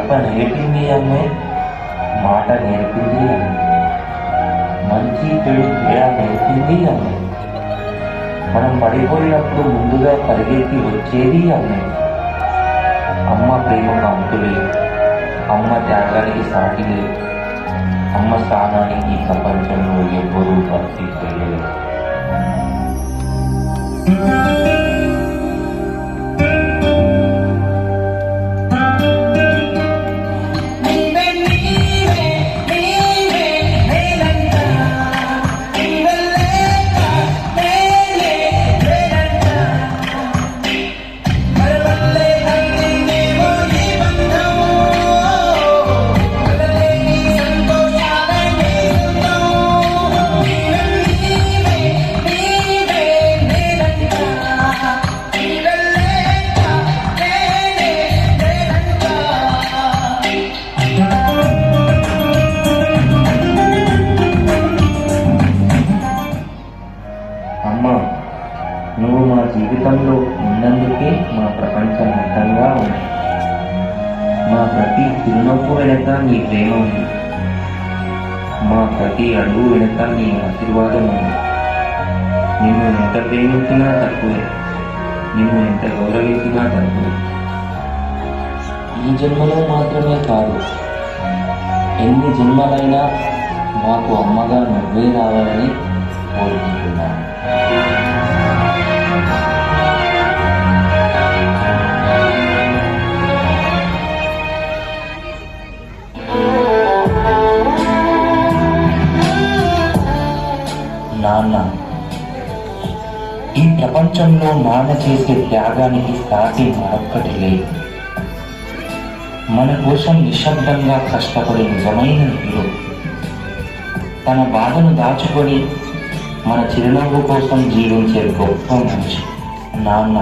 దెబ్బ నేర్పింది అమ్మే, మాట నేర్పింది అమ్మే, మంచి చెడు తేడా నేర్పింది అమ్మే. మనం పడిపోయినప్పుడు ముందుగా పరిగెత్తి వచ్చేది అమ్మే. అమ్మ ప్రేమకు అంతులేదు, అమ్మ త్యాగానికి సాటి లేదు, అమ్మ స్థానానికి ఈ ప్రపంచంలో ఎవ్వరూ భర్తీ చేయలేదు. అమ్మా, నువ్వు మా జీవితంలో ఉన్నందుకే మా ప్రపంచం మొత్తంగా ఉంది. మా ప్రతి చిరునవ్వు వెనక నీ ప్రేమ ఉంది, మా ప్రతి అడుగు వెనక నీ ఆశీర్వాదం ఉంది. నిన్ను ఎంత ప్రేమించినా తక్కువే, నిన్ను ఎంత గౌరవించినా తక్కువే. ఈ జన్మలో మాత్రమే కాదు, ఎన్ని జన్మలైనా మాకు అమ్మగా నువ్వే రావాలని కోరుకుంటున్నాను. నాన్న, ఈ ప్రపంచంలో నాన్న చేసే త్యాగానికి సాటి మరొక్కటి లేదు. మన కోసం నిశ్శబ్దంగా కష్టపడే నిజమైన హీరో, తన బాధను దాచుకొని మన చిరునవ్వు కోసం జీవించే గొప్ప మనిషి నాన్న.